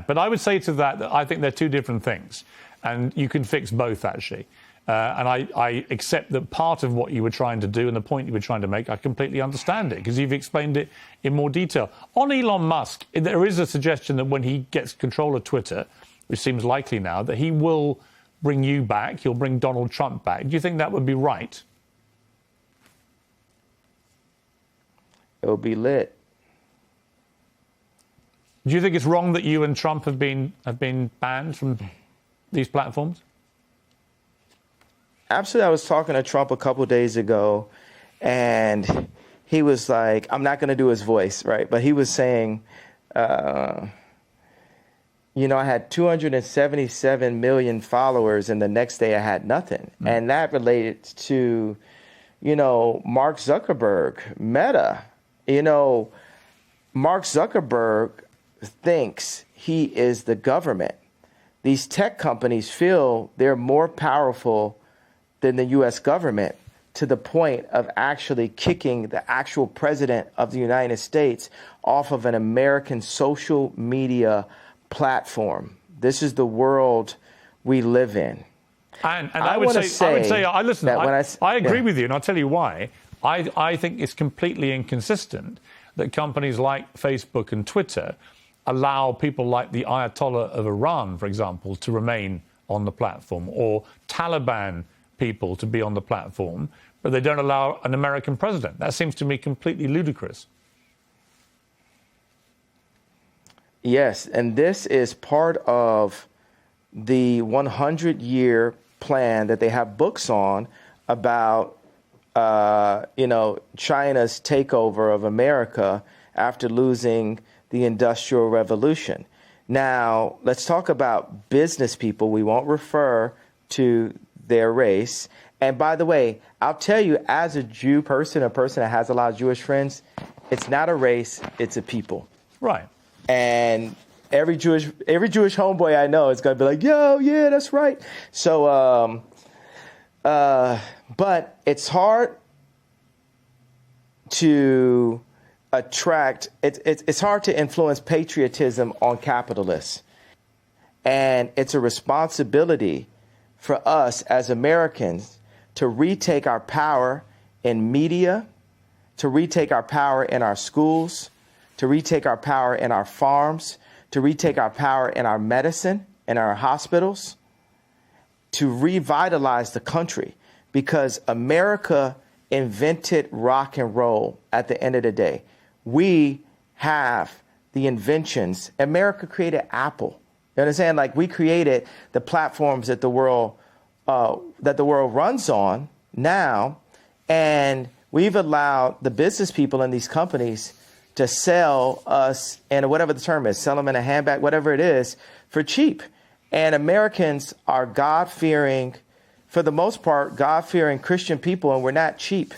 But I would say to that I think they're two different things, and you can fix both, actually. And I accept that part of what you were trying to do and the point you were trying to make, I completely understand it, because you've explained it in more detail. On Elon Musk, there is a suggestion that when he gets control of Twitter, which seems likely now, that he will bring you back, he'll bring Donald Trump back. Do you think that would be right? It'll be lit. Do you think it's wrong that you and Trump have been banned from these platforms? Absolutely. I was talking to Trump a couple of days ago, and he was like, I'm not going to do his voice, right? But he was saying, I had 277 million followers, and the next day I had nothing. Mm. And that related to, Mark Zuckerberg, Meta. Mark Zuckerberg thinks he is the government. These tech companies feel they're more powerful than the U.S. government, to the point of actually kicking the actual president of the United States off of an American social media platform. This is the world we live in. And I would say, I agree with you, and I'll tell you why. I think it's completely inconsistent that companies like Facebook and Twitter allow people like the Ayatollah of Iran, for example, to remain on the platform, or Taliban people to be on the platform, but they don't allow an American president. That seems to me completely ludicrous. Yes, and this is part of the 100-year plan that they have books on about, China's takeover of America after losing the Industrial Revolution. Now, let's talk about business people. We won't refer to their race. And by the way, I'll tell you, as a Jew person, a person that has a lot of Jewish friends, it's not a race, it's a people. Right. And every Jewish homeboy I know is going to be like, yo, yeah, that's right. So, but it's hard to attract, it's hard to influence patriotism on capitalists. And it's a responsibility for us as Americans to retake our power in media, to retake our power in our schools, to retake our power in our farms, to retake our power in our medicine, in our hospitals, to revitalize the country, because America invented rock and roll at the end of the day. We have the inventions. America created Apple. You understand? Like, we created the platforms that the world runs on now, and we've allowed the business people in these companies to sell us, and whatever the term is, sell them in a handbag, whatever it is, for cheap. And Americans are God-fearing, for the most part, God-fearing Christian people, and we're not cheap.